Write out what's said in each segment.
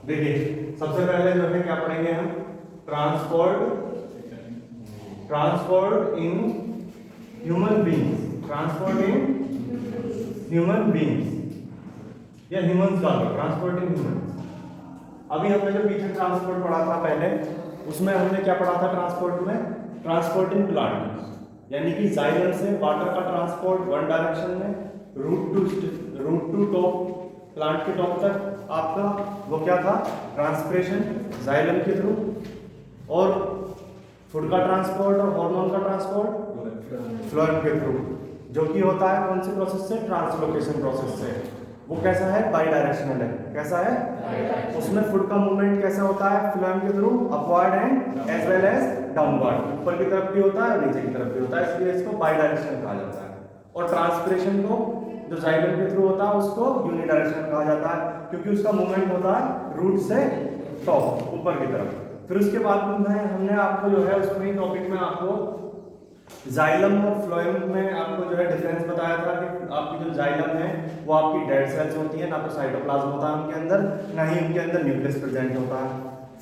देखिए सबसे पहले जो है क्या पढ़ेंगे हम, transport in human beings, transport in human beings या ह्यूमंस का ट्रांसपोर्ट इन ह्यूमंस। अभी हमने जो पीछे ट्रांसपोर्ट पढ़ा था पहले, उसमें हमने क्या पढ़ा था ट्रांसपोर्ट में, ट्रांसपोर्ट इन प्लांट, यानी कि जाइलम से वाटर का ट्रांसपोर्ट वन डायरेक्शन में, रूट टू टॉप, प्लांट के टॉप तक आपका वो क्या था, ट्रांसपिरेशन जाइलम के थ्रू, और फूड का ट्रांसपोर्ट और हार्मोन का ट्रांसपोर्ट फ्लोएम के थ्रू, जो कि होता है कौन से प्रोसेस से, ट्रांसलोकेशन प्रोसेस से। वो कैसा है, बाई डायरेक्शनल है। कैसा है, उसमें फूड का मूवमेंट कैसा होता है, फ्लोएम के through, upward and as well as downward, ऊपर की तरफ भी होता है और नीचे की तरफ भी होता है, इसलिए इसको बाई डायरेक्शनल कहा जाता है। और ट्रांसपिरेशन को जो जाइलम के थ्रू होता है उसको यूनिडायरेक्शनल कहा जाता है, क्योंकि उसका मूवमेंट होता है रूट से टॉप, ऊपर की तरफ। फिर उसके बाद में हमने आपको जो है उसमें टॉपिक में आपको जाइलम और फ्लोएम में आपको जो है डिफरेंस बताया था कि आपकी जो जाइलम है वो आपकी डेड सेल्स होती है, ना तो साइटोप्लाज्म होता है उनके अंदर, ना ही उनके अंदर न्यूक्लियस प्रेजेंट होता है।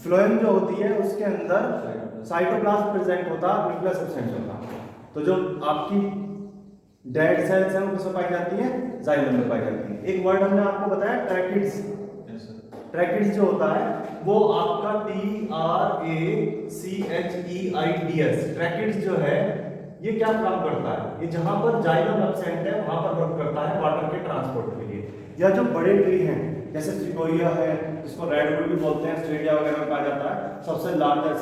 फ्लोएम जो होती है उसके अंदर साइटोप्लाज्म प्रेजेंट होता है, न्यूक्लियस एब्सेंट होता है। तो जो आपकी डेड सेल्स हैं वो किसमें पाई जाती है, जाइलम में पाई जाती है। एक वर्ड हमने आपको बताया ट्रैकिड्स, ट्रैकिड्स जो होता है वो आपका TRACHEIDS, ट्रैकिड्स जो है ये क्या काम करता है, ये जहां पर जाइलम एब्सेंट है वहां पर वर्क करता है वाटर के ट्रांसपोर्ट के लिए। या जो बड़े ट्री हैं जैसे सिकोरिया है, जिसको रेडवुड भी बोलते हैं, ऑस्ट्रेलिया वगैरह में पाया जाता है, सबसे लार्जेस्ट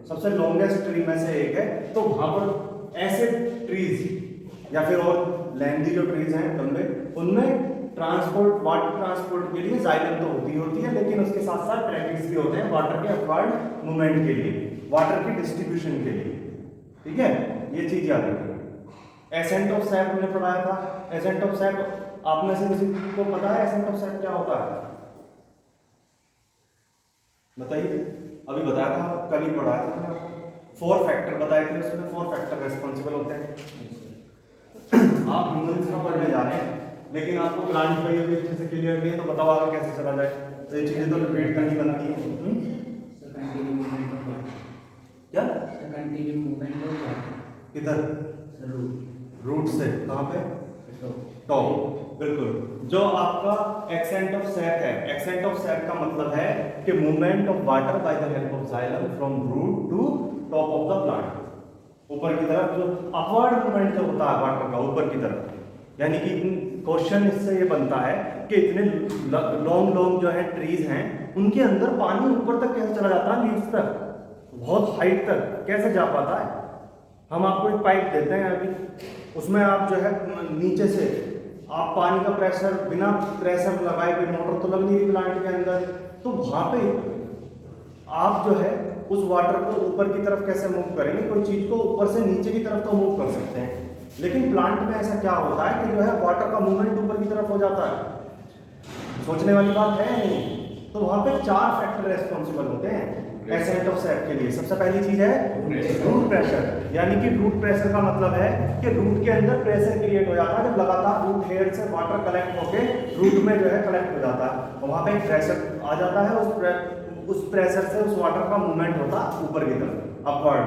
सबसे लॉन्गेस्ट ट्री में से एक है। तो वहां पर ऐसे ट्रीज या फिर और लेंथी जो ट्रीज हैं लंबे, उनमें ट्रांसपोर्ट, वाटर ट्रांसपोर्ट के लिए जाइलम तो होती है, लेकिन उसके साथ साथ ट्रैकिड्स भी होते हैं वाटर के अपवर्ड मूवमेंट के लिए, वाटर की डिस्ट्रीब्यूशन के लिए। ठीक है, ये चीज याद रखिए। एसेंट ऑफ सैप हमने पढ़ाया था। एसेंट ऑफ सैप आप में से किसी को पता है एसेंट ऑफ सैप क्या होता है, बताइए। अभी बताया था, कल ही पढ़ाया था मैंने आपको, 4 फैक्टर बताए थे, उसमें 4 फैक्टर रेस्पॉन्सिबल होते हैं। आप ह्यूमंस का पढ़ने जा रहे हैं, लेकिन आपको प्लांट का ये अच्छे से क्लियर नहीं है, तो बताओ आगे कैसे चला जाए। तो ये चीजें तो रिपीट करनी बनती है। क्या कंटिन्यू मूवमेंट होगा किधर, रूट से कहां पे, टॉप, बिल्कुल। जो आपका एक्सेंट ऑफ सैप है, एक्सेंट ऑफ सैप का मतलब है कि movement of water by the help of xylem from root to top of the plant, ऊपर की तरफ जो अपवर्ड मूवमेंट जो होता है वाटर का ऊपर की तरफ। यानी कि क्वेश्चन इससे ये बनता है कि इतने लॉन्ग जो है ट्रीज हैं, उनके अंदर पानी ऊपर तक कैसे चला जाता है, लीव्स तक, बहुत हाइट तक कैसे जा पाता है। हम आपको एक पाइप देते हैं अभी, उसमें आप जो है नीचे से आप पानी का प्रेशर, बिना प्रेशर लगाए कोई मोटर तो लग नहीं रही प्लांट के अंदर, तो वहां पे आप जो है उस वाटर को ऊपर की तरफ कैसे मूव करेंगे, कोई चीज को ऊपर से नीचे की तरफ तो मूव कर सकते हैं, लेकिन प्लांट में ऐसा क्या होता है कि जो है वाटर का मूवमेंट ऊपर की तरफ हो जाता है। सोचने वाली बात है नहीं। तो वहां पे 4 फैक्टर रेस्पॉन्सिबल होते हैं एसेंट ऑफ सैप के लिए। सबसे पहली चीज है रूट प्रेशर, यानी कि रूट प्रेशर का मतलब है कि रूट के अंदर प्रेशर क्रिएट हो जाता है, जब लगातार रूट हेयर से वाटर कलेक्ट होके रूट में जो है कलेक्ट हो जाता है, और वहां पे एक प्रेशर आ जाता है, उस प्रेशर से उस वाटर का मूवमेंट होता है ऊपर की तरफ, अपवर्ड।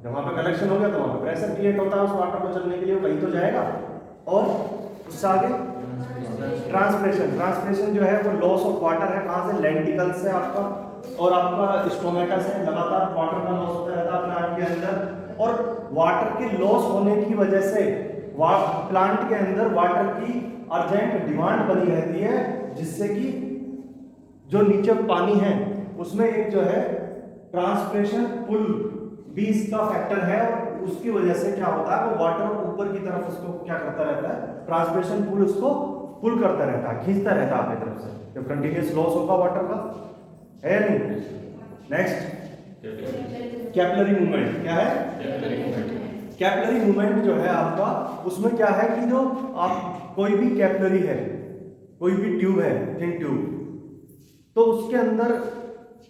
जब वहां पे कलेक्शन हो गया तो वहां पे प्रेशर क्रिएट होता है उस वाटर को चलने के लिए, कहीं तो जाएगा। और उससे आगे ट्रांसपिरेशन जो है वो लॉस ऑफ वाटर है, कहां से, लेंटिकल से आपका और आपका स्टोमेटा से लगातार वाटर का लॉस होता रहता है प्लांट के अंदर। और वाटर के लॉस होने की वजह से प्लांट के अंदर वाटर की अर्जेंट डिमांड बनी रहती है, जिससे कि जो नीचे पानी है उसमें एक जो है ट्रांसपिरेशन पुल भी इसका फैक्टर है, और उसकी वजह से क्या होता है वो वाटर ऊपर की तरफ उसको क्या करता रहता है, ट्रांसपिरेशन पुल उसको पुल करता रहता है, खींचता रहता है अपनी तरफ से, जब कंटिन्यूस लॉस होगा वाटर का, है नहीं। नेक्स्ट कैपिलरी मूवमेंट, क्या है कैपिलरी मूवमेंट जो है आपका, उसमें क्या है कि जो आप कोई भी कैपिलरी है, कोई भी ट्यूब है, थिन ट्यूब, तो उसके अंदर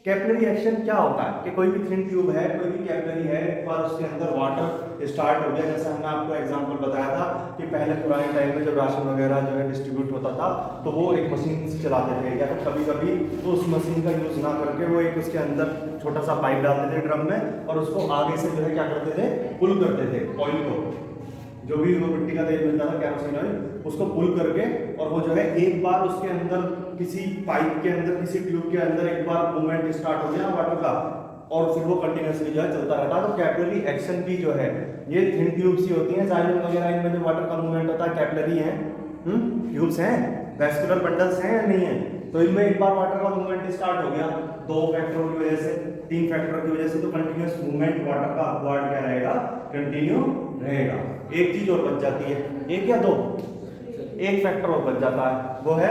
कैपिलरी एक्शन क्या होता है कि कोई भी थिन ट्यूब है, कोई भी कैपिलरी है, एक बार उसके अंदर वाटर स्टार्ट हो गया, जैसे हमने आपको एग्जांपल बताया था कि पहले पुराने टाइम में जब राशन वगैरह जो है डिस्ट्रीब्यूट होता था तो वो एक मशीन से चलाते थे, या फिर कभी कभी तो उस मशीन का यूज ना करके वो एक उसके अंदर छोटा सा पाइप डालते थे ड्रम में और उसको आगे से जो है क्या करते थे, पुल करते थे ऑयल को, जो भी वो मिट्टी का तेल मिलता था कैरोसिन ऑयल, उसको पुल करके, और वो जो है एक बार उसके अंदर किसी पाइप के अंदर, किसी ट्यूब के अंदर एक बार मूवमेंट स्टार्ट हो गया वाटर का, और फिर वो कंटिन्यूअसली जो है चलता रहता। तो कैपिलरी एक्शन भी जो है ये थिन ट्यूब्स ही होती हैं, जाइलम वगैरह इनमें जो वाटर का मूवमेंट होता है कैपिलरी है, ट्यूब्स हैं, वैस्कुलर बंडल्स हैं या नहीं है, तो इनमें एक बार वाटर का मूवमेंट स्टार्ट हो गया 2 फैक्टरों की वजह से, 3 फैक्टरों की वजह से, तो कंटिन्यूअस मूवमेंट वाटर का अपवर्ड क्या रहेगा, कंटिन्यू रहेगा। एक चीज और बच जाती है, एक या दो, एक फैक्टर और बच जाता है, वो है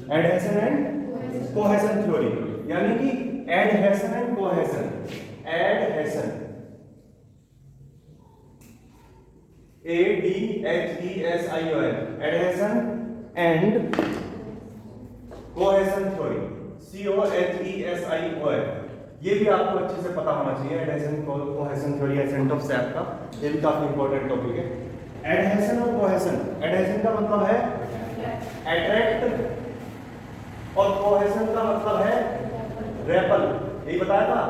एडहेशन एंड कोहेशन थ्योरी, यानी कि adhesion and cohesion, adhesion ADHESION, adhesion and cohesion theory, COHESION, ये भी आपको अच्छे से पता होना चाहिए। Adhesion cohesion theory ascent of sap का ये भी काफी इंपॉर्टेंट टॉपिक है। एडहेशन और कोहेशन, एडहेशन का मतलब है अट्रैक्ट और कोहेशन का मतलब है रेपल, यही बताया था।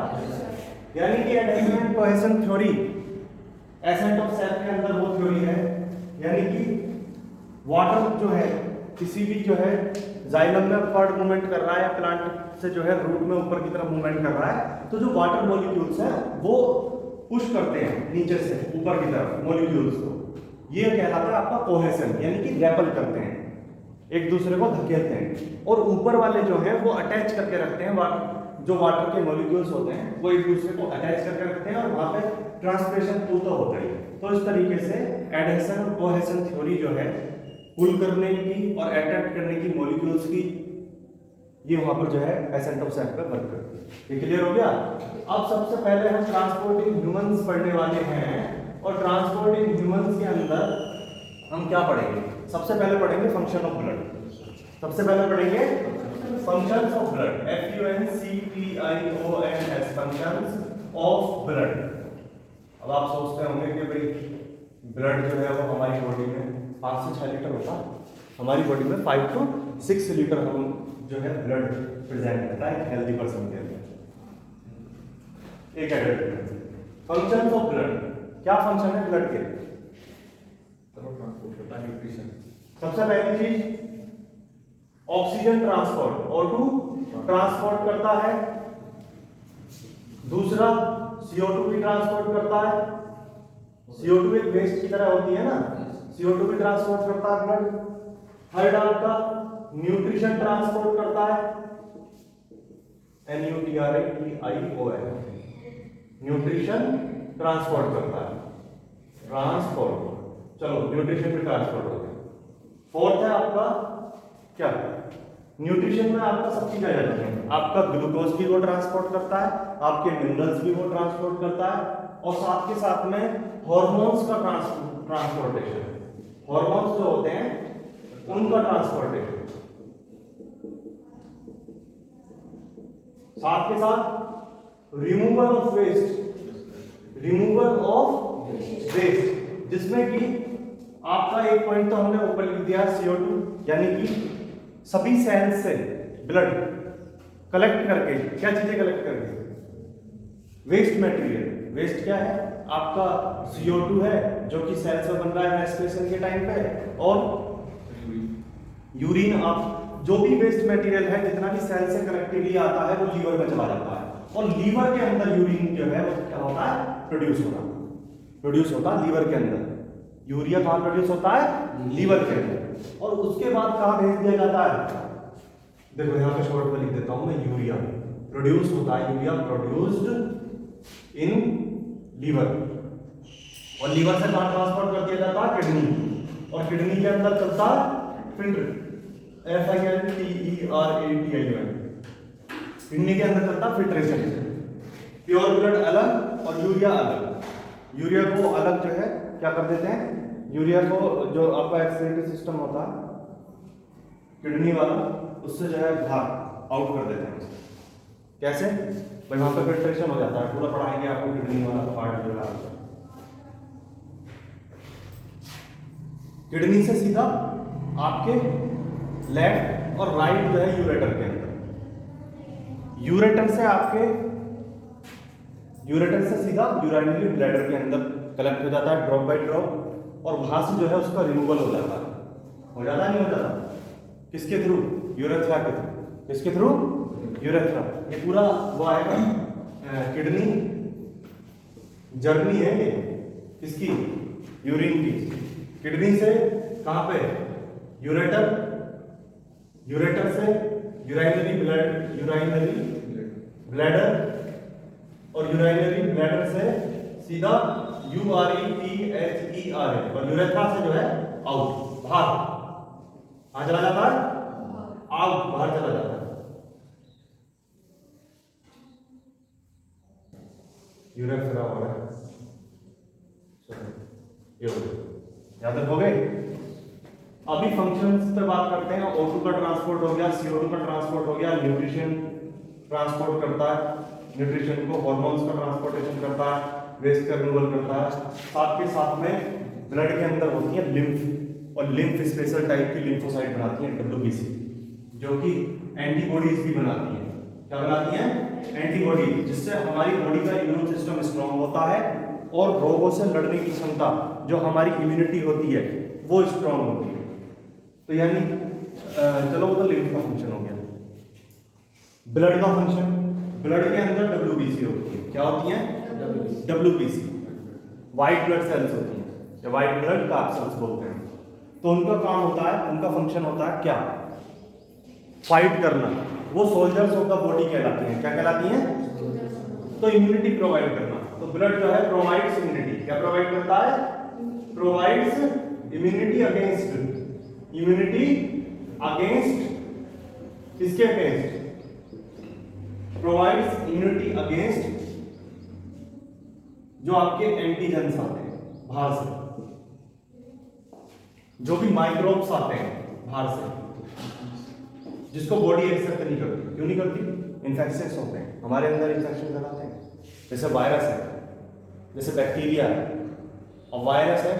यानी कि adhesion and cohesion theory ascent of SAP के अंदर वो थ्योरी है, यानी कि वाटर जो है किसी भी जो है जाइलम में अपवर्ड मूवमेंट कर रहा है, या प्लांट से जो है रूट में ऊपर की तरफ मूवमेंट कर रहा है, तो जो वाटर मॉलिक्यूल्स हैं वो पुश करते हैं नीचे से ऊपर की तरफ मॉलिक्यूल्स को, ये कहलाता है आपका कोहेशन, यानी कि रेपल करते हैं, एक दूसरे को धकेलते हैं, और ऊपर वाले जो है वो अटैच करके रखते हैं, जो वाटर के मॉलिक्यूल्स होते हैं वो एक दूसरे को अटैच करके रखते हैं, और वहां पे ट्रांसपिरेशन पुल तो होता ही। तो इस तरीके से एडहेशन और कोहेशन थ्योरी जो है पुल करने की और अट्रैक्ट करने की मॉलिक्यूल्स की, ये वहां पर जो है एसेंट ऑफ सैप पे वर्क करती है। ये क्लियर हो गया। अब सबसे पहले हम ट्रांसपोर्टिंग ह्यूमंस पढ़ने वाले हैं, और ट्रांसपोर्टिंग ह्यूमंस के अंदर हम क्या पढ़ेंगे, सबसे पहले पढ़ेंगे फंक्शन ऑफ ब्लड, सबसे पहले पढ़ेंगे functions of blood, FUNCTIONS, functions of blood. अब आप सोचते होंगे कि भाई ब्लड जो है वो हमारी बॉडी में 5 से 6 लीटर होता है, हमारी बॉडी में 5 to 6 लीटर हम जो है ब्लड प्रेजेंट करता है हेल्दी पर्सन के अंदर, एक एडल्ट। फंक्शंस ऑफ ब्लड, क्या फंक्शन है ब्लड के, सबसे पहली चीज ऑक्सीजन ट्रांसपोर्ट, O2 ट्रांसपोर्ट करता है, दूसरा CO2 भी ट्रांसपोर्ट करता है, CO2 एक वेस्ट की तरह होती है ना, CO2 भी ट्रांसपोर्ट करता है ब्लड। थर्ड आपका न्यूट्रिशन ट्रांसपोर्ट करता है, NUTRITION, न्यूट्रिशन ट्रांसपोर्ट करता है, ट्रांसपोर्ट, चलो न्यूट्रिशन भी ट्रांसपोर्ट हो गया। फोर्थ है आपका क्या, न्यूट्रिशन में आपका सब चीज आ जाती है, आपका ग्लूकोज भी वो ट्रांसपोर्ट करता है, आपके मिनरल्स भी वो ट्रांसपोर्ट करता है, और साथ के साथ में हार्मोन्स का ट्रांसपोर्टेशन, हार्मोन्स जो होते हैं उनका ट्रांसपोर्टेशन, साथ के साथ removal of waste, removal of waste, जिसमें कि आपका एक पॉइंट तो हमने ऊपर लिख दिया CO2, यानी कि सभी सेल्स से ब्लड कलेक्ट करके, क्या चीजें कलेक्ट करके, वेस्ट मटेरियल। वेस्ट क्या है आपका, CO2 है जो कि सेल से बन रहा है रेस्पिरेशन के टाइम पे, और यूरिन, आप जो भी वेस्ट मटेरियल है जितना भी सेल से कलेक्टिवली आता है वो लीवर में चला जाता है, और लीवर के अंदर यूरिन जो है वो क्या होता है, प्रोड्यूस होता है लीवर के अंदर। यूरिया कहाँ प्रोड्यूस होता है, लीवर के अंदर, और उसके बाद कहाँ भेज दिया जाता है, देखो यहाँ पे शॉर्ट में लिख देता हूं मैं, यूरिया प्रोड्यूस होता है, यूरिया प्रोड्यूस्ड इन लीवर, और लीवर से कहाँ ट्रांसफर कर दिया जाता है, किडनी, और किडनी के अंदर चलता है फिल्टर, FILTERATION, किडनी के अंदर चलता फिल्ट्रेशन, प्योर ब्लड अलग और यूरिया अलग। यूरिया को अलग जो है क्या कर देते हैं, यूरिया को जो आपका एक्सक्रीटरी सिस्टम होता है किडनी वाला, उससे जो है बाहर आउट कर देते हैं उसको। कैसे भाई, वहां पर फिल्ट्रेशन हो जाता है, पूरा पढ़ाएंगे आपको किडनी वाला पार्ट जो है। किडनी से सीधा आपके लेफ्ट और राइट जो है यूरेटर के अंदर, यूरेटर से आपके यूरेटर से सीधा यूरिनरी ब्लैडर के अंदर कलेक्ट हो जाता है ड्रॉप बाय ड्रॉप, और वहां से जो है उसका रिमूवल हो जाता है। हो जाता नहीं हो जाता? किसके थ्रू? यूरेथ्रा के थ्रू। किसके थ्रू? यूरेथ्रा। ये पूरा वो आएगा किडनी जर्नी है ये किसकी? यूरिन की। किडनी से कहां पे? यूरेटर, यूरेटर से यूरिनरी ब्लैडर, और यूरिनरी ब्लैडर से सीधा URETHERA और यूरेथ्रा से जो है आउट, बाहर। कहां चला जाता है? आउट, बाहर चला जाता है। यूरेथ्रा हो रहा है, ये हो गया, याद रखोगे। अभी फंक्शंस पे बात करते हैं। O2 का ट्रांसपोर्ट हो गया, CO2 का ट्रांसपोर्ट हो गया, न्यूट्रिशन ट्रांसपोर्ट करता है, न्यूट्रिशन को, हार्मोन्स का ट्रांसपोर्टेशन करता है, वेस्ट का रिमूवल करता है। साथ के साथ में ब्लड के अंदर होती है लिम्फ, और लिम्फ स्पेशल टाइप की लिम्फोसाइट बनाती है WBC, जो कि एंटीबॉडीज भी बनाती है। क्या बनाती है? एंटीबॉडी, जिससे हमारी बॉडी का इम्यून सिस्टम स्ट्रांग होता है और रोगों से लड़ने की क्षमता जो हमारी इम्यूनिटी होती है वो स्ट्रांग होती है। तो यानी चलो वो तो लिम्फ का फंक्शन हो गया। ब्लड का फंक्शन, ब्लड के अंदर WBC होती है। क्या होती है? WBC, व्हाइट ब्लड सेल्स होती हैं, या व्हाइट ब्लड कैप्सूल्स बोलते हैं। तो उनका काम होता है, उनका फंक्शन होता है क्या? फाइट करना। वो सोल्जर्स ऑफ द बॉडी कहलाती हैं। क्या कहलाती हैं? तो इम्यूनिटी प्रोवाइड करना। तो ब्लड जो है प्रोवाइड्स इम्यूनिटी। क्या प्रोवाइड करता है? Provides immunity against, immunity against, किसके अगेंस्ट? प्रोवाइड्स इम्यूनिटी अगेंस्ट जो आपके एंटीजेंस आते हैं बाहर से, जो भी माइक्रोब्स आते हैं बाहर से, जिसको बॉडी एक्सेप्ट नहीं करती। क्यों नहीं करती? इन्फेक्शंस होते हैं हमारे अंदर, इन्फेक्शन कराते हैं। जैसे वायरस है, जैसे बैक्टीरिया है, और वायरस है,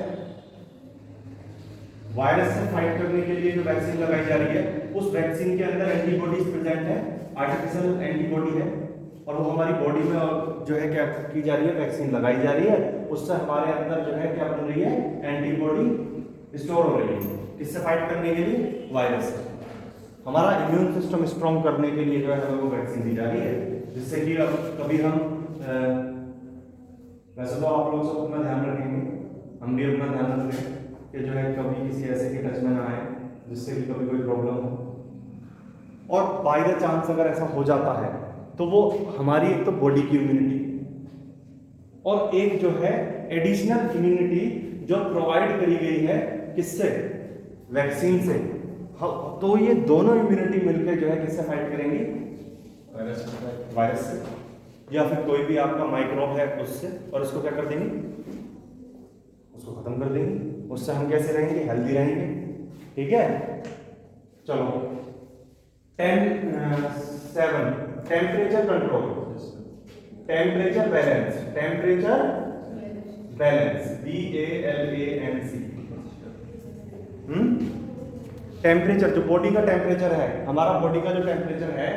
वायरस से फाइट करने के लिए जो वैक्सीन लगाई जा रही है, उस वैक्सीन के अंदर एंटीबॉडीज प्रेजेंट है, आर्टिफिशियल एंटीबॉडी है, और वो हमारी बॉडी में जो है क्या की जा रही है? वैक्सीन लगाई जा रही है। उससे हमारे अंदर जो है क्या बन रही है? एंटीबॉडी स्टोर हो रही है। किससे फाइट करने के लिए? वायरस से। हमारा इम्यून सिस्टम स्ट्रॉन्ग करने के लिए जो है हमें वो वैक्सीन दी जा रही है, जिससे कि अब कभी हम वैसे तो आप लोग सब अपना ध्यान रखेंगे, हम भी अपना ध्यान रखें कि जो है कभी किसी ऐसे के टच में ना आए जिससे कि कभी कोई प्रॉब्लम हो। और बाय द चांस अगर ऐसा हो जाता है तो वो हमारी एक तो बॉडी की इम्यूनिटी, और एक जो है एडिशनल इम्यूनिटी जो प्रोवाइड करी गई है, किससे? वैक्सीन से। तो ये दोनों इम्यूनिटी मिलकर जो है किससे फाइट करेंगी? वायरस से, या फिर कोई भी आपका माइक्रोब है उससे, और उसको क्या कर देंगे? उसको खत्म कर देंगे। उससे हम कैसे रहेंगे? हेल्दी रहेंगे। ठीक है, चलो 7 temperature control, temperature balance, temperature balance, BALANC। Temperature, जो बॉडी का टेम्परेचर है, हमारा बॉडी का जो टेम्परेचर है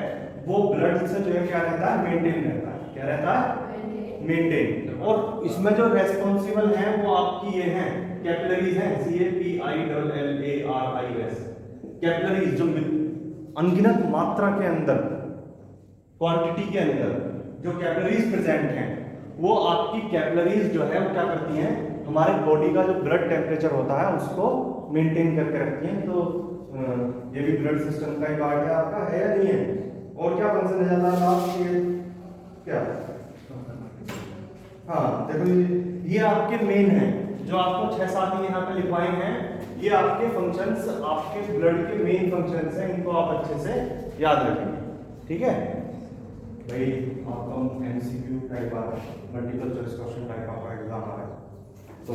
वो ब्लड से जो है क्या रहता है? मेंटेन रहता है। क्या रहता है? मेंटेन। और इसमें जो रेस्पॉन्सिबल हैं वो आपकी ये हैं कैपिलरीज हैं, CAPILLARIS। कैपिलरीज जो अनगिनत मात्रा के अंदर, क्वांटिटी के अंदर जो कैपिलरीज प्रेजेंट हैं, वो आपकी कैपिलरीज जो है वो क्या करती हैं? हमारे बॉडी का जो ब्लड टेम्परेचर होता है उसको मेंटेन करके रखती हैं। तो ये भी ब्लड सिस्टम का ही पार्ट है आपका, है या नहीं है? और क्या फंक्शन है जाता है आपके? क्या? हाँ देखो, ये आपके मेन है, जो आपको 6-7 यहाँ पे लिखवाए हैं, ये आपके फंक्शंस, आपके ब्लड के मेन फंक्शंस हैं। इनको आप अच्छे से याद रखेंगे। ठीक है भाई, आपका MCQ टाइप आ रहा है, मल्टीपल चॉइस क्वेश्चन टाइप आपका एग्जाम आ रहा है, तो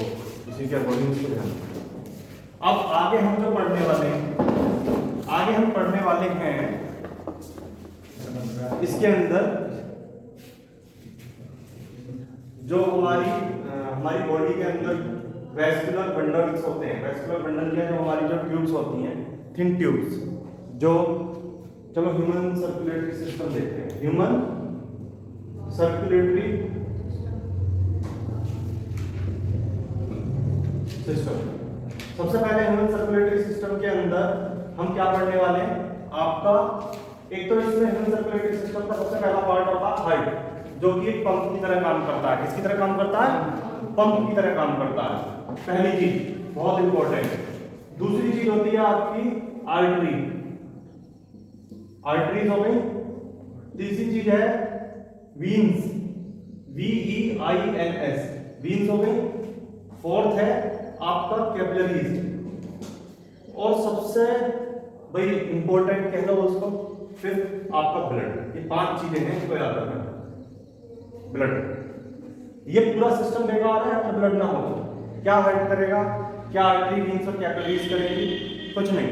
इसी के अकॉर्डिंग इसको ध्यान रखें। अब आगे हम जो पढ़ने वाले हैं, आगे हम पढ़ने वाले हैं इसके अंदर जो हमारी बॉडी के अंदर वेस्कुलर बंडल्स होते हैं, वेस्कुलर बंडल क्या है, जो हमारी जो ट्यूब्स होती हैं, थिन ट्यूब्स, जो चलो ह्यूमन सर्कुलेटरी सिस्टम देखते हैं। ह्यूमन सर्कुलेटरी सिस्टम, सबसे पहले ह्यूमन सर्कुलेटरी सिस्टम के अंदर हम क्या पढ़ने वाले हैं, आपका एक तो इसमें ह्यूमन सर्कुलेटरी सिस्टम का सबसे पहला पार्ट होता है हार्ट, जो कि एक पंप की तरह काम करता है। किसकी तरह काम करता है? पंप की तरह काम करता है, पहली चीज बहुत इंपॉर्टेंट। दूसरी चीज होती है आपकी आर्टरी, आर्टरीज हो गई। तीसरी चीज है वीन्स, VEINS, वीन्स हो गई। फोर्थ है आपका कैपिलरीज, और सबसे भाई इंपॉर्टेंट कह लो उसको, फिफ्थ आपका ब्लड। ये 5 चीजें हैं इसको याद रखना। ब्लड, ये पूरा सिस्टम बेकार है अगर ब्लड ना हो तो क्या हेल्प करेगा, क्या आर्टरी, वीन्स और कैपिलरीज करेगी? कुछ नहीं।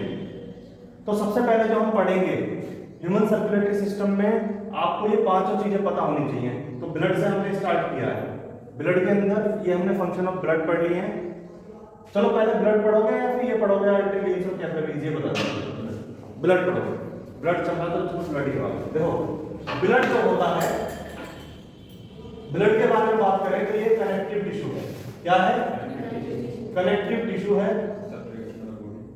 तो सबसे पहले जो हम पढ़ेंगे ह्यूमन सर्कुलेटरी सिस्टम में, आपको ये 5 चीजें पता होनी चाहिए। तो ब्लड से हमने स्टार्ट किया है। ब्लड के अंदर ये हमने फंक्शन ऑफ ब्लड पढ़ लिए हैं। चलो पहले ब्लड पढ़ोगे या फिर ये पढ़ोगे आर्टरी, वीन्स और कैपिलरीज? ये बता दो। ब्लड पढ़ोगे, ब्लड चल रहा तो ब्लड ही बात। देखो ब्लड जो होता है, ब्लड के बारे में बात करें तो ये कनेक्टिव टिश्यू है। क्या है? कनेक्टिव टिश्यू है,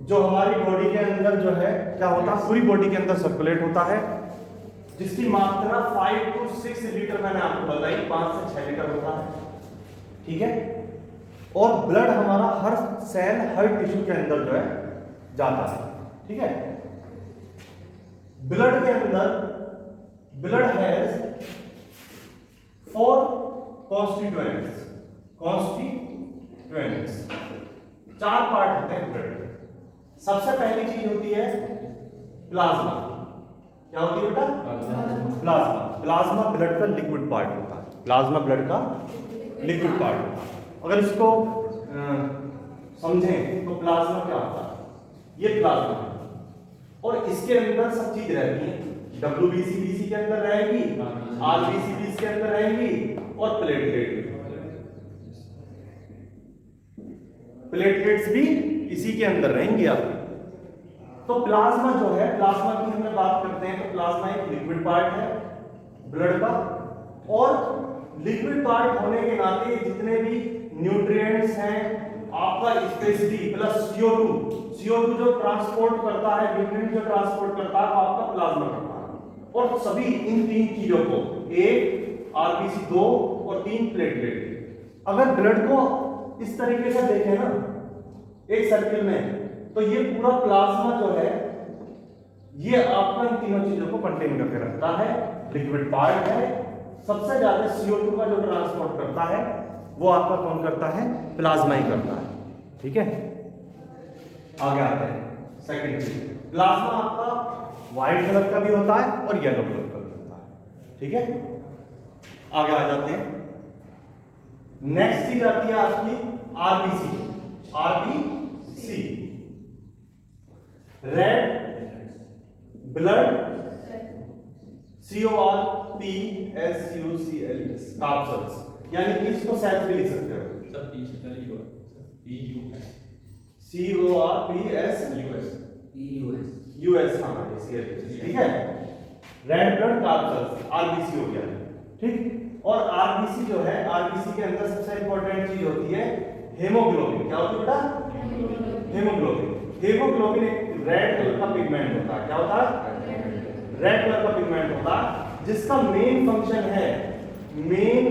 जो हमारी बॉडी के अंदर जो है क्या होता है, पूरी बॉडी के अंदर सर्कुलेट होता है, जिसकी मात्रा 5 to 6 लीटर मैंने आपको बताई, 5 से 6 लीटर होता है। ठीक है। और ब्लड हमारा हर सेल, हर टिश्यू के अंदर जो है जाता है। ठीक है। ब्लड के अंदर, ब्लड हैज 4 कॉन्स्टिट्यूएंट्स, 4 पार्ट होते हैं ब्लड। सबसे पहली चीज होती है प्लाज्मा। क्या होती है बेटा? प्लाज्मा। प्लाज्मा ब्लड का लिक्विड पार्ट होता है। प्लाज्मा ब्लड का लिक्विड पार्ट होता है। अगर इसको समझें तो प्लाज्मा क्या होता है, ये प्लाज्मा है, और इसके अंदर सब चीज रहती है। WBC के अंदर रहेगी, RBC के अंदर रहेगी, और प्लेटलेट्स भी इसी के अंदर रहेंगे आप। तो प्लाज्मा जो है, प्लाज्मा की हम बात करते हैं तो प्लाज्मा एक लिक्विड पार्ट है ब्लड का, और लिक्विड पार्ट होने के नाते जितने भी न्यूट्रिएंट्स हैं आपका, स्पेशली प्लस CO2 जो ट्रांसपोर्ट करता है, न्यूट्रिएंट जो ट्रांसपोर्ट करता है आपका प्लाज्मा करता है। और सभी इन 3 चीजों को, 1 RBC, 2 और 3 प्लेटलेट। अगर ब्लड को इस तरीके से देखें ना एक सर्किल में, तो ये पूरा प्लाज्मा जो है ये आपका इन तीनों चीजों को कंटेन करके रखता है। लिक्विड पार्ट है, सबसे ज्यादा CO2 का जो ट्रांसपोर्ट करता है वो आपका कौन करता है? प्लाज्मा ही करता है। ठीक है। आगे आते हैं सेकंड चीज, प्लाज्मा आपका व्हाइट कलर का भी होता है और येलो कलर का भी होता है। ठीक है। आगे आ जाते हैं। नेक्स्ट चीज आती है आपकी RBC, रेड ब्लड CORPSUCLS, कार्पसेल्स, यानी कि इसको सेल्स भी लिख सकते हो। CORPSUS, हाँ ठीक है। रेड ब्लड कार्पसेल्स, RBC हो गया। ठीक। और RBC जो है, RBC के अंदर सबसे इंपॉर्टेंट चीज होती है हेमोग्लोबिन। क्या होती है बेटा? हेमोग्लोबिन। हेमोग्लोबिन एक रेड कलर का पिगमेंट होता है। क्या होता है? रेड कलर का पिगमेंट होता है, जिसका मेन फंक्शन है, मेन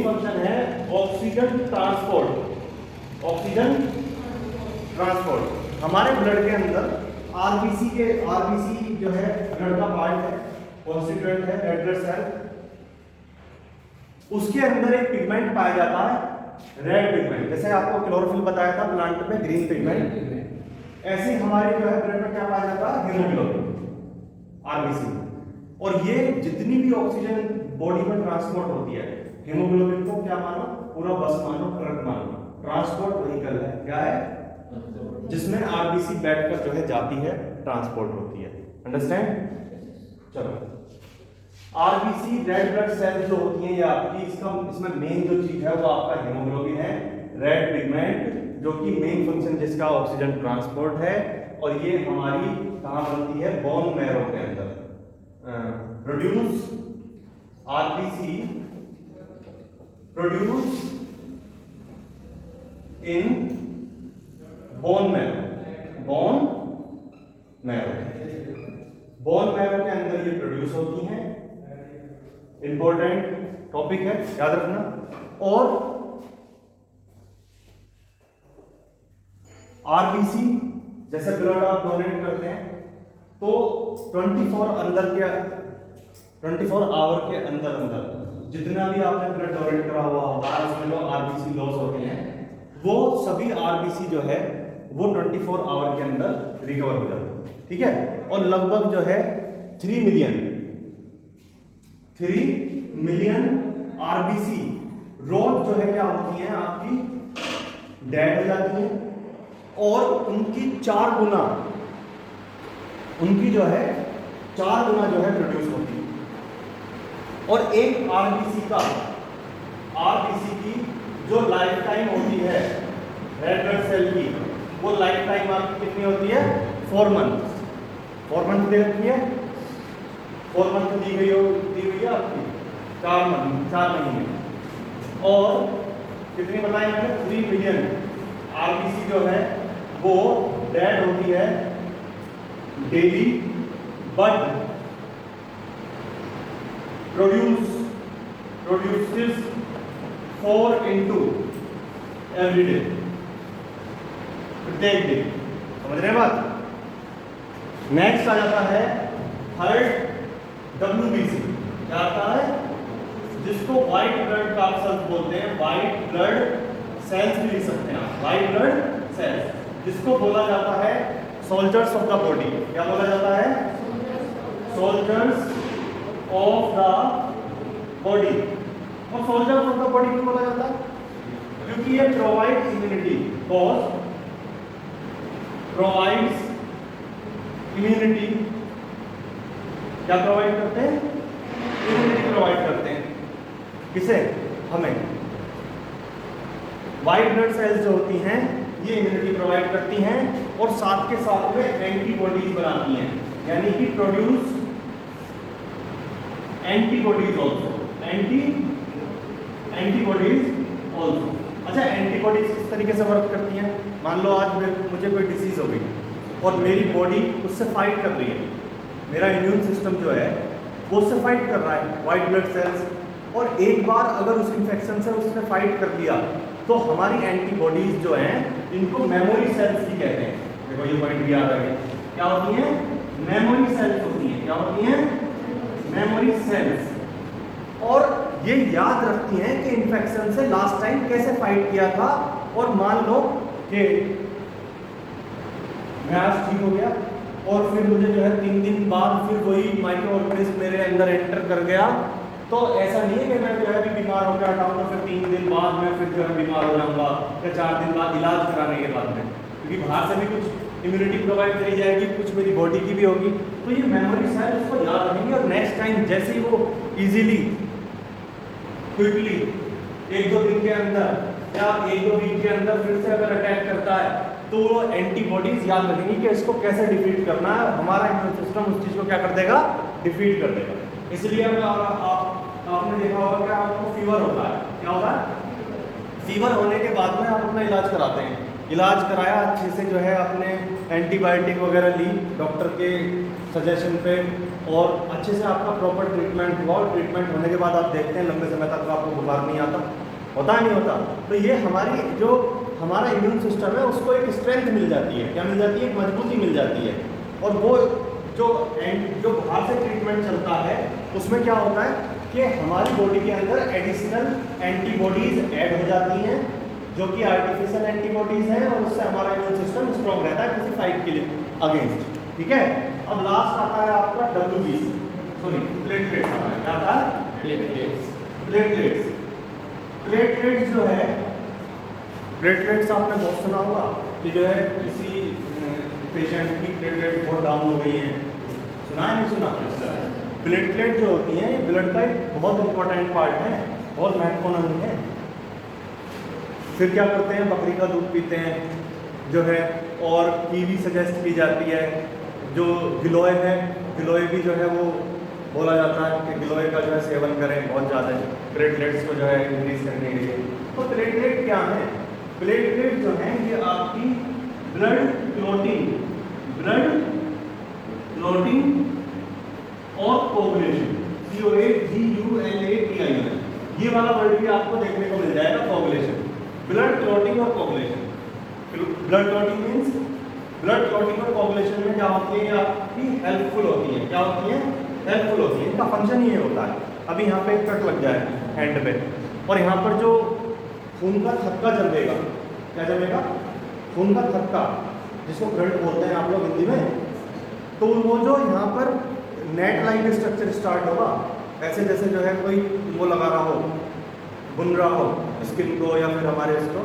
फंक्शन है ऑक्सीजन ट्रांसपोर्ट। ऑक्सीजन ट्रांसपोर्ट हमारे ब्लड के अंदर RBC जो है ब्लड का पार्ट है, कॉन्स्टिट्यूएंट है, रेड ब्लड सेल। उसके अंदर एक पिगमेंट पाया जाता है, रेड पिगमेंट। जैसे आपको क्लोरोफिल बताया था प्लांट में, ग्रीन पिगमेंट, ऐसे हमारे जो है ब्लड में क्या पाया जाता है? Haemoglobin, RBC। और ये जितनी भी ऑक्सीजन बॉडी में ट्रांसपोर्ट होती है, हीमोग्लोबिन को क्या मानो? पूरा बस मानो, ट्रक मानो, ट्रांसपोर्ट व्हीकल है। क्या है? जिसमें RBC बैठकर जो है जाती है, ट्रांसपोर्ट होती है। अंडरस्टैंड? चलो, आरबीसी रेड ब्लड सेल्स जो होती हैं ये आपकी इसमें मेन जो चीज है वो आपका हीमोग्लोबिन है, रेड पिगमेंट जो कि मेन फंक्शन जिसका ऑक्सीजन ट्रांसपोर्ट है, और ये हमारी कहाँ बनती है? बोन मैरो के अंदर। Produce RBC produce in bone marrow, bone marrow के अंदर ये प्रोड्यूस होती हैं। इंपॉर्टेंट टॉपिक है, याद रखना। और आरबीसी जैसे ब्लड आप डोनेट करते हैं तो 24 आवर के अंदर जितना भी आपने ब्लड डोनेट करा हुआ होगा, उसमें जो आरबीसी लॉस होते हैं वो सभी आरबीसी जो है वो 24 आवर के अंदर रिकवर हो जाते हैं, ठीक है। और लगभग जो है 3 मिलियन आरबीसी रोज जो है क्या होती हैं आपकी डेड हो जाती हैं, और उनकी 4 गुना जो है प्रोड्यूस होती है। और एक आरबीसी की जो लाइफ टाइम होती है रेड ब्लड सेल की, वो लाइफ टाइम आपकी कितनी होती है? 4 मंथ दे रखी है, 4 मंथ दी गई है आपकी 4 महीने। और कितनी बताई मैंने? 3 मिलियन आरबीसी जो है वो डेड होती है daily, but produces 4 into every day, प्रत्येक दिन। समझ रहे हैं बात? नेक्स्ट आ जाता है थर्ड WBC। क्या आता है? जिसको व्हाइट ब्लड सेल्स बोलते हैं, व्हाइट ब्लड सेल्स भी लिख सकते हैं आप, व्हाइट ब्लड सेल्स, जिसको बोला जाता है सोल्जर्स ऑफ द बॉडी। क्या बोला जाता है? Soldiers of the body. और सोल्जर्स ऑफ द बॉडी क्यों बोला जाता है? क्योंकि ये प्रोवाइड इम्यूनिटी, प्रोवाइड्स इम्यूनिटी। क्या प्रोवाइड करते हैं? इम्यूनिटी प्रोवाइड करते हैं। किसे? हमें। व्हाइट ब्लड सेल्स जो होती हैं ये इम्यूनिटी प्रोवाइड करती हैं, और साथ के साथ में एंटीबॉडीज बनाती हैं, यानी कि produce antibodies also, antibodies also. अच्छा, एंटीबॉडीज किस तरीके से वर्क करती हैं? मान लो आज मुझे कोई डिसीज हो गई और मेरी बॉडी उससे फाइट कर रही है, मेरा इम्यून सिस्टम जो है वो उससे फाइट कर रहा है, व्हाइट ब्लड सेल्स, और एक बार अगर उस इन्फेक्शन से उसने फाइट कर दिया तो हमारी एंटीबॉडीज जो हैं इनको मेमोरी सेल्स भी कहते हैं। देखो ये पॉइंट भी याद आ गया। क्या होती हैं? मेमोरी सेल्स होती हैं। क्या होती हैं? Memory cells. और ये याद रखती हैं कि इन्फेक्शन से लास्ट टाइम कैसे फाइट किया था, और मान लो कि मैं आज ठीक हो गया और फिर मुझे जो है 3 दिन बाद फिर वही माइक्रो ऑर्गेनिज्म मेरे अंदर एंटर कर गया, तो ऐसा नहीं है कि मैं जो है भी बीमार हो गया हटाऊंगा फिर 3 दिन बाद मैं फिर जो है बीमार हो जाऊंगा, या 4 दिन बाद इलाज कराने के बाद में, क्योंकि बाहर से भी कुछ इम्यूनिटी प्रोवाइड करी जाएगी, कुछ मेरी बॉडी की भी होगी, तो ये मेमोरी सेल उसको याद रखेंगे, और नेक्स्ट टाइम जैसे ही वो इजीली क्विकली 1-2 दिन के अंदर या 1-2 वीक के अंदर फिर से अगर अटैक करता है तो वो एंटीबॉडीज याद रखेंगी कि इसको कैसे डिफीट करना है, हमारा इम्यून सिस्टम उस चीज को क्या कर देगा? डिफीट कर देगा। इसलिए आपने देखा होगा कि आपको फीवर होता है, क्या होता है? फीवर होने के बाद में आप अपना इलाज कराते हैं, इलाज कराया अच्छे से जो है आपने एंटीबायोटिक वगैरह ली डॉक्टर के सजेशन पे, और अच्छे से आपका प्रॉपर ट्रीटमेंट हुआ, और ट्रीटमेंट होने के बाद आप देखते हैं लंबे समय तक आपको बुखार नहीं आता, होता नहीं होता, तो ये हमारी जो हमारा इम्यून सिस्टम है उसको एक स्ट्रेंथ मिल जाती है। क्या मिल जाती है? एक मजबूती मिल जाती है। और वो जो बाहर से ट्रीटमेंट चलता है उसमें क्या होता है कि हमारी बॉडी के अंदर एडिशनल एंटीबॉडीज ऐड हो जाती हैं, जो कि आर्टिफिशियल एंटीबॉडीज हैं, और उससे हमारा इम्यून सिस्टम स्ट्रॉन्ग रहता है किसी फाइट के लिए अगेंस्ट। ठीक है, अब लास्ट आता है आपका WBC, सॉरी प्लेटलेट्स आता है। क्या आता है? प्लेटलेट्स जो है, प्लेटलेट्स आपने बहुत सुना होगा कि जो है किसी पेशेंट की प्लेटलेट बहुत डाउन हो गई है, सुना है नहीं सुना? प्लेटलेट जो होती हैं ये ब्लड का एक बहुत इंपॉर्टेंट पार्ट है, बहुत महत्वपूर्ण अंग है। फिर क्या करते हैं, बकरी का दूध पीते हैं जो है, और कीवी सजेस्ट की जाती है। जो गिलोय है, गिलोय भी जो है वो बोला जाता है कि गिलोय का जो है सेवन करें बहुत ज़्यादा प्लेटलेट्स को जो है इंक्रीज करने के लिए। तो प्लेटलेट क्या है? प्लेटलेट जो है ये आपकी ब्लड क्लॉटिंग और कोगुलेशन, COAGULATION, ये वाला वर्ड भी आपको देखने को मिल जाएगा, कोगुलेशन, ब्लड क्लॉटिंग और coagulation. Blood clotting means blood clotting और कोगुलेशन में क्या होती है, आपकी हेल्पफुल होती है। क्या होती है? हेल्पफुल होती है। इनका फंक्शन ये होता है, अभी यहाँ पे एक कट लग जाए हैंड पे, और यहाँ पर जो खून का थक्का जमेगा, क्या जमेगा? खून का थक्का, जिसको ब्लड बोलते हैं आप लोग हिंदी में। तो वो जो यहाँ पर नेट लाइक स्ट्रक्चर स्टार्ट होगा, ऐसे जैसे जो है कोई वो लगा रहा हो, बुन रहा हो स्किन को या फिर हमारे इसको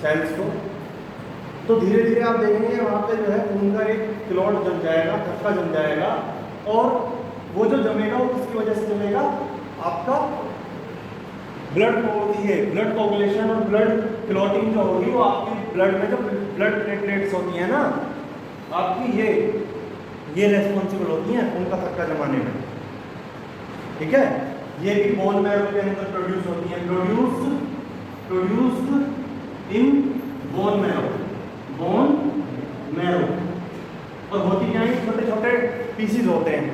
सेल्स को, तो धीरे धीरे आप देखेंगे वहाँ पे जो है खून का एक क्लॉट जम जाएगा, थक्का जम जाएगा, और वो जो जमेगा वो किसकी वजह से जमेगा? आपका ब्लड ब्लड कोगुलेशन और ब्लड क्लॉटिंग जो होगी वो आपकी ब्लड में जो ब्लड प्लेटलेट्स होती हैं ना आपकी, ये रेस्पॉन्सिबल होती हैं खून का थक्का जमाने में। ठीक है, ये भी बोन मैरो के अंदर प्रोड्यूस होती हैं, प्रोड्यूस्ड इन बोन मैरो। और होती क्या है? छोटे छोटे पीसीज होते हैं,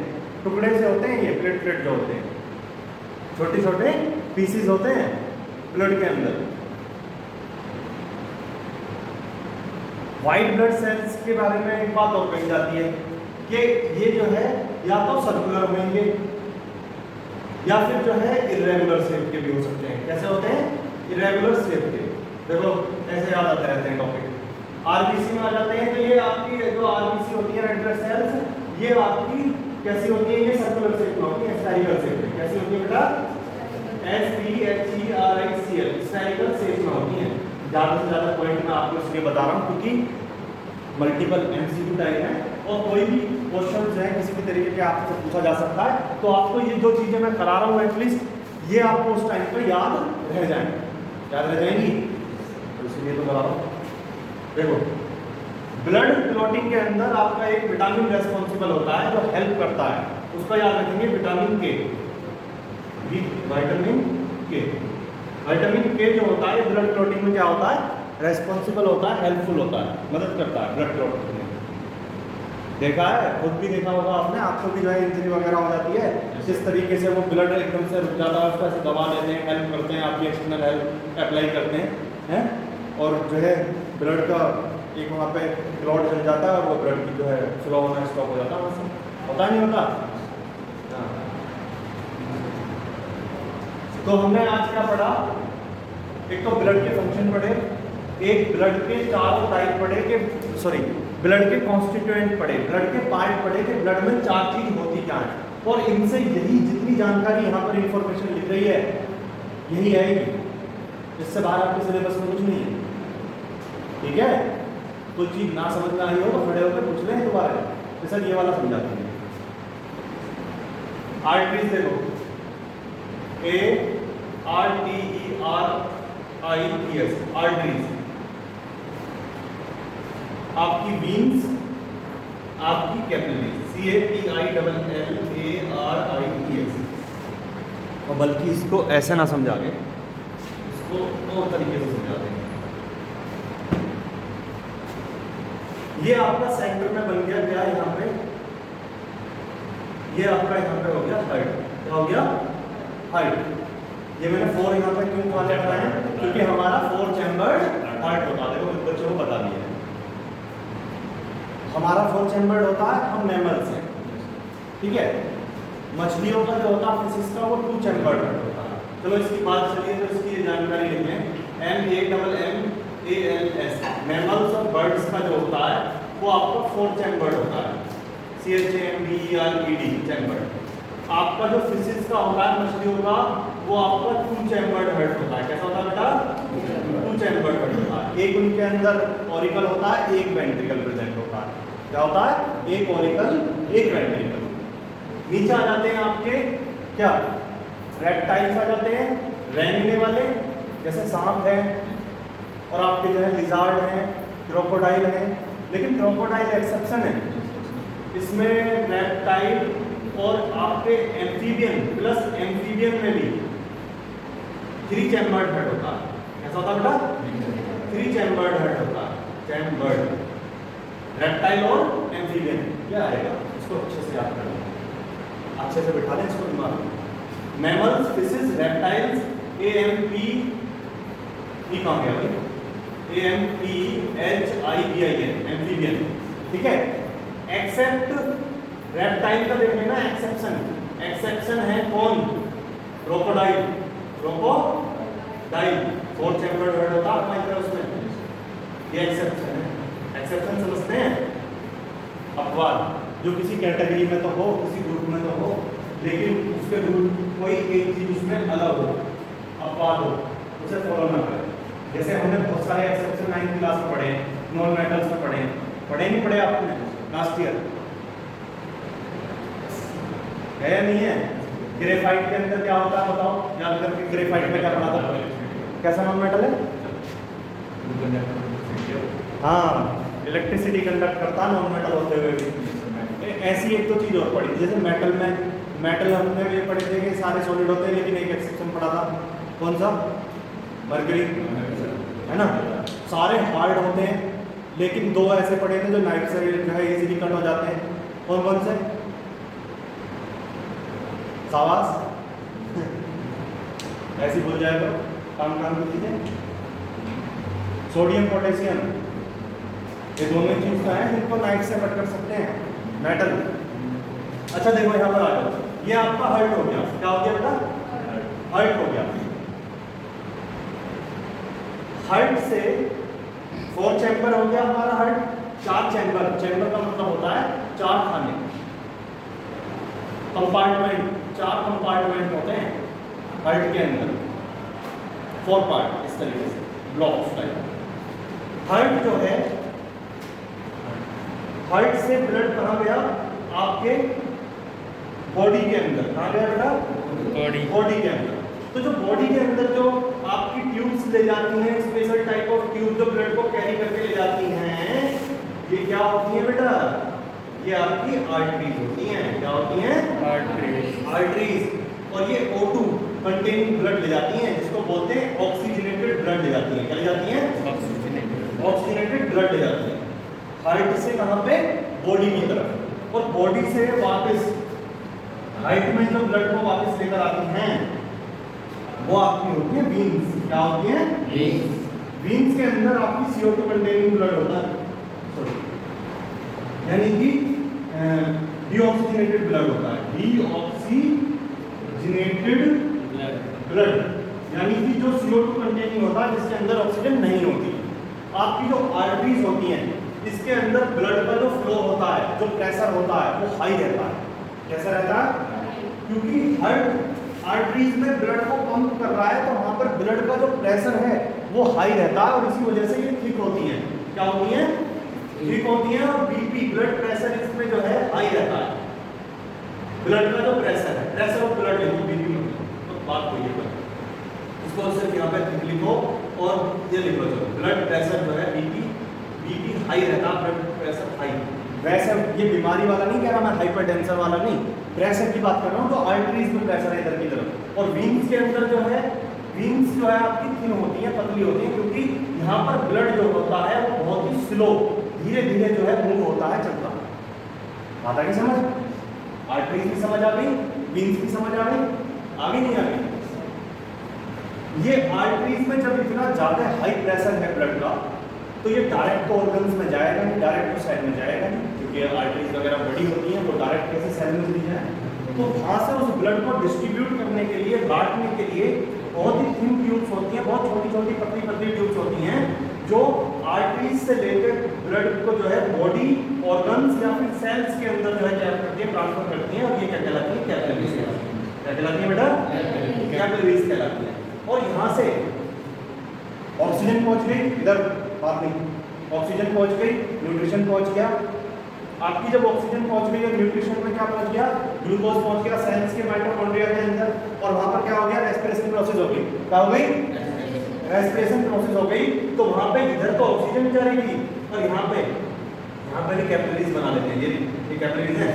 टुकड़े से होते हैं ये प्लेटलेट जो होते हैं, छोटे छोटे पीसीज होते हैं ब्लड के अंदर। व्हाइट ब्लड सेल्स के बारे में एक बात और कही जाती है कि ये जो है या तो सर्कुलर होंगे या फिर जो है इरेगुलर शेप के भी हो सकते हैं। कैसे होते हैं? इरेगुलर शेप के। देखो ऐसे याद आते रहते हैं टॉपिक। आरबीसी में आ जाते हैं, तो ये आपकी जो आरबीसी होती है रेड ब्लड सेल्स, ये आपकी कैसी होती है? ये सर्कुलर शेप में होती है, स्फेरिकल शेप में। कैसी होती है बेटा? SPHERICL, स्फेरिकल शेप में होती है। ज़्यादा से ज़्यादा पॉइंट मैं आपको इसलिए बता रहा हूँ क्योंकि मल्टीपल MCQ टाइप है, और कोई भी क्वेश्चन जो है किसी भी तरीके के आपसे पूछा जा सकता है। तो आपको ये जो चीज़ें मैं करा रहा हूँ एटलीस्ट ये आपको उस टाइम पर याद रह जाएंगी, याद रह जाएंगी, तो इसलिए तो करा रहा हूँ। देखो ब्लड क्लॉटिंग के अंदर आपका एक विटामिन रेस्पॉन्सिबल होता है जो हेल्प करता है, उसका याद रखेंगे, विटामिन के। विटामिन के जो होता है ब्लड क्लॉटिंग में क्या होता है? रेस्पॉन्सिबल होता है, हेल्पफुल होता है, मदद करता है ब्लड क्लॉट करने में। देखा है, खुद भी देखा होगा आपने, आपको भी जो है इंजरी वगैरह हो जाती है, जिस तरीके से वो ब्लड एकदम से रुक जाता है, उसको ऐसे दबा देते हैं, हेल्प करते हैं, आपकी एक्सटर्नल हेल्प अप्लाई करते हैं, और जो है ब्लड का एक वहाँ पे क्लॉट जम जाता है और वो ब्लड की जो है फ्लो होना स्टॉप हो जाता है, वैसे होता नहीं होता? हाँ। तो हमने आज क्या पढ़ा? एक तो ब्लड के फंक्शन पढ़े, एक ब्लड के चारों टाइप पढ़े के ब्लड के कॉन्स्टिट्यूएंट पढ़े, ब्लड के पार्ट पढ़े कि ब्लड में 4 चीज होती क्या है, और इनसे यही जितनी जानकारी यहाँ पर इंफॉर्मेशन लिख रही है यही आएगी, इससे बाहर आपके सिलेबस में कुछ नहीं है। ठीक है, कोई चीज ना समझ में आई हो तो खड़े होकर पूछ लें दोबारा, जैसा ये वाला समझाते हैं। आर्टरीज देखो, ARTERIES, आर्टरीज। आपकी वीन्स, आपकी कैपिलरीज, CAPILLARIES। और बल्कि इसको ऐसे ना समझा के इसको और तरीके से समझा देंगे। ये आपका सेंटर में बन गया क्या? यहाँ पे ये आपका यहाँ पे हो गया हार्ट। क्या हो गया? हार्ट। ये मैंने 4 यहाँ पे क्यों माने बनाए हैं? क्योंकि हमारा 4 चैम्बर्ड हार्ट होता है। देखो बच्चों को बता दिया है, हमारा 4 चैम्बर्ड होता है, हम मैमल्स हैं। ठीक है, मछलियों का जो होता है फिशिस का वो 2 चैम्बर्ड हार्ट होता है। चलो इसकी बात चलिए, तो इसकी जानकारी लेंगे। MAMMALS, मैमल्स और बर्ड्स का जो होता है वो आपका 4 चैम्बर्ड होता है, CHAMBERED चैम्बर्ड। आपका जो फिशिस का होता है, मछलियों का, वो आपका 2 चैम्बर्ड हार्ट होता है। कैसा होता है बेटा? 2 चैम्बर्ड हार्ट होता है। एक उनके अंदर ऑरिकल होता है, एक वेंट्रिकल प्रेजेंट होता है। क्या होता है? एक ऑरिकल, एक वेंट्रिकल। नीचे आ जाते हैं आपके क्या, रेप्टाइल्स आ जाते हैं, रेंगने वाले, जैसे सांप है, और आपके जो है लिजार्ड हैं, क्रोकोडाइल हैं। लेकिन क्रोकोडाइल एक्सेप्शन है, इसमें रेप्टाइल और आपके एम्फीबियन प्लस एम्फीबियन में भी 3 चैम्बर्ड हेड होता है। कैसा होता है बेटा? 3 चैम्बर्ड हेड होता है, चैम्बर्ड, रेप्टाइल और एम्फीबियन। क्या आएगा, इसको अच्छे से याद करना, अच्छे से बिठा लें इसको दिमाग में। मैमल्स, फिशेस, रेप्टाइल्स, AMP कहाँ गया भाई? AMPHIBIN, एम्फीबियन, ठीक है। एक्सेप्ट रेप्टाइल का देख लेना, एक्सेप्शन, एक्सेप्शन है कौन? क्रोकोडाइल, क्रोकोडाइल 4 चैम्बर्ड हेड होता है हमारी तरफ उसमें, ये एक्सेप्शन है। एक्सेप्शन समझते हैं? अपवाद, जो किसी कैटेगरी में तो हो, किसी ग्रुप में तो हो, लेकिन उसके ग्रुप कोई एक चीज उसमें अलग हो, अपवाद हो, उसे फॉलो ना करें। जैसे हमने बहुत सारे एक्सेप्शन 9th क्लास में पढ़े, नॉन मेटल्स में पढ़े नहीं पढ़े आपने लास्ट ईयर? है या नहीं है? ग्रेफाइट के अंदर क्या होता है बताओ, याद करके। ग्रेफाइट में क्या पढ़ा था? कैसा नॉन मेटल है? हाँ, इलेक्ट्रिसिटी कंडक्ट करता है नॉन मेटल होते हुए भी। ऐसी एक तो चीज और पढ़ी, जैसे मेटल में, मेटल हमने ये पढ़े थे कि सारे सॉलिड होते हैं, लेकिन एक एक्सेप्शन पढ़ा था, कौन सा? मरकरी, है ना। सारे हार्ड होते हैं, लेकिन 2 ऐसे पढ़े थे जो नाइट से जो है इजीली कट हो जाते हैं। कौन कौन से? सावास ऐसी भूल जाए तो काम की चीजें। सोडियम, पोटेशियम, ये दोनों चीज का है जिनको नाइट से कट कर सकते हैं, मेटल। अच्छा देखो यहाँ पर आ जाओ, ये आपका हर्ट हो गया। क्या हो गया बेटा? हर्ट हो गया। हर्ट से 4 चैम्बर हो गया हमारा हर्ट, 4 चैम्बर, चैम्बर का मतलब होता है 4 खाने, कंपार्टमेंट, 4 कंपार्टमेंट होते हैं हर्ट के अंदर, 4 पार्ट, इस तरीके से ब्लॉक्स टाइप। हर्ट जो है, हर्ट से ब्लड कहाँ गया? आपके बॉडी के अंदर। कहाँ गया बेटा? बॉडी के अंदर। तो जो बॉडी के अंदर जो आपकी ट्यूब्स ले जाती हैं, स्पेशल टाइप ऑफ ट्यूब जो ब्लड को कैरी करके ले जाती हैं, ये क्या होती है बेटा? ये आपकी आर्टरीज होती हैं। क्या होती हैं? आर्टरीज। और ये O2 कंटेनिंग ब्लड ले जाती हैं, जिसको बोलते हैं ऑक्सीजनेटेड ब्लड ले जाती हैं। क्या ले जाती हैं? ऑक्सीजनेटेड ब्लड ले जाती हैं। हार्ट से कहाँ पे? बॉडी की तरफ। और बॉडी से वापस हार्ट में जो ब्लड को वापस लेकर आती हैं, वो आपकी होती है वीन्स। क्या होती है? वीन्स के अंदर आपकी CO2 कंटेनिंग ब्लड होता है, यानी कि डीऑक्सीजनेटेड ब्लड होता है। डीऑक्सीजनेटेड ब्लड यानी कि जो CO2 कंटेनिंग होता है, जिसके अंदर ऑक्सीजन नहीं होती। आपकी जो आर्टरीज होती हैं, इसके अंदर ब्लड का जो फ्लो होता है, जो प्रेशर होता है, वो हाई रहता है। कैसा रहता है? क्योंकि हर आर्टरीज में ब्लड को पंप कर रहा है, तो वहां पर ब्लड का जो प्रेशर है वो हाई रहता है, और इसी वजह से ये ठीक होती है। क्या होती है? ठीक होती है। और BP, ब्लड प्रेशर, इसमें जो है हाई रहता है। ब्लड का जो प्रेशर है, प्रेशर ऑफ ब्लड लिखो, BP में, तो बात हुई है। इसको सिर्फ यहाँ पे लिखो और ये लिखो, जो ब्लड प्रेशर जो है BP हाई रहता है, ब्लड प्रेशर हाई। वैसे ये बीमारी वाला नहीं कह रहा मैं, हाइपरटेंशन वाला नहीं, प्रेशर की बात कर रहा हूँ। तो आर्टरीज में प्रेशर है इधर की तरफ, और वीन्स के अंदर जो है, वीन्स जो है आपकी थिन होती है, पतली होती है, क्योंकि यहाँ पर ब्लड जो होता है वो बहुत ही स्लो, धीरे धीरे जो है मूव होता है, चलता है। आता है समझ? आर्टरीज की समझ आ गई, वीन्स की समझ आ गई, आगे नहीं आ गई? ये आर्टरीज में जब इतना ज्यादा हाई प्रेशर है ब्लड का, तो ये डायरेक्ट तो ऑर्गन्स में जाएगा नहीं, डायरेक्ट तो सेल में जाएगा नहीं, क्योंकि आर्टरीज वगैरह बड़ी होती हैं, वो डायरेक्ट कैसे सेल में चली जाए? तो वहाँ से उस ब्लड को डिस्ट्रीब्यूट करने के लिए, बांटने के लिए बहुत ही थिन ट्यूब्स होती हैं, बहुत छोटी छोटी पतली पतली ट्यूब्स होती हैं, जो आर्टरीज से लेकर ब्लड को जो है बॉडी, ऑर्गन्स या फिर सेल्स के अंदर जो है क्या करती है? ट्रांसफर करती हैं। और ये क्या कहलाती है? कैपिलरीज कहलाती है। क्या कहलाती है बेटा? कैपिलरीज कहलाती है। और यहाँ से ऑक्सीजन पहुँच गई, इधर बात नहीं, ऑक्सीजन पहुँच गई, न्यूट्रिशन पहुँच गया, आपकी जब ऑक्सीजन पहुंच गई है न्यूट्रिशन में क्या पहुंच गया, ग्लूकोज पहुंच गया सेल्स के माइटोकॉन्ड्रिया के अंदर, और वहां पर क्या हो गया, रेस्पिरेशन प्रोसेस हो गई। क्या हो गई, रेस्पिरेशन प्रोसेस हो गई। तो वहां पे इधर तो ऑक्सीजन जा रही थी, और यहाँ पे भी कैपिलरीज बना लेते हैं, ये कैपिलरीज है,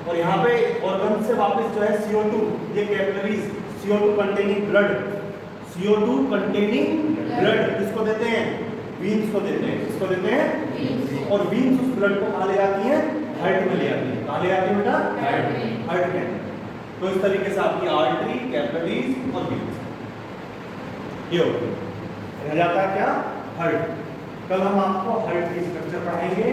और यहाँ पे ऑर्गन से वापस जो है CO2, ये capillaries CO2 containing blood, CO2 containing blood किसको देते हैं, वीन्स को देते हैं। किसको देते हैं, और वीन्स उस ब्लड को कहाँ ले जाती है, हार्ट में ले जाती है। कहाँ ले जाती है बेटा, हार्ट में। तो इस तरीके से आपकी आर्टरी, कैपिलरीज और वीन्स ये हो गई। रह जाता है क्या, हार्ट। कल हम आपको हार्ट की स्ट्रक्चर पढ़ाएंगे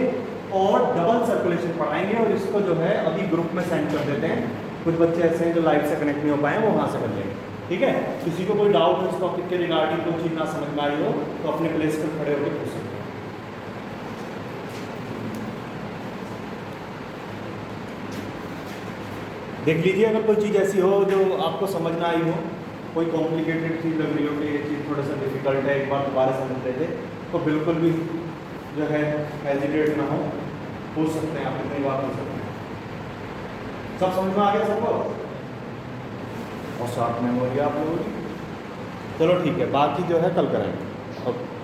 और डबल सर्कुलेशन पढ़ाएंगे, और इसको जो है अभी ग्रुप में सेंड कर देते हैं। कुछ बच्चे ऐसे हैं जो लाइव से कनेक्ट नहीं हो पाए, वो वहाँ से कर लेंगे, ठीक है। किसी को कोई डाउट है इस टॉपिक के रिगार्डिंग, कोई चीज़ ना समझ में आई हो तो अपने प्लेस पर खड़े होकर पूछ सकते हैं। देख लीजिए अगर कोई चीज़ ऐसी हो जो आपको समझ ना आई हो, कोई कॉम्प्लिकेटेड चीज़ लग रही हो कि ये चीज़ थोड़ा सा डिफिकल्ट है, एक बार दोबारा समझ लेते, तो बिल्कुल भी जो है हेजिटेट ना हो, पूछ सकते हैं आप, इतनी बात पूछ सकते हैं। सब समझ में आ गया सबको, और साथ में हो गया आप लोगों की। चलो ठीक है, बाकी जो है कल कराएंगे। ओके।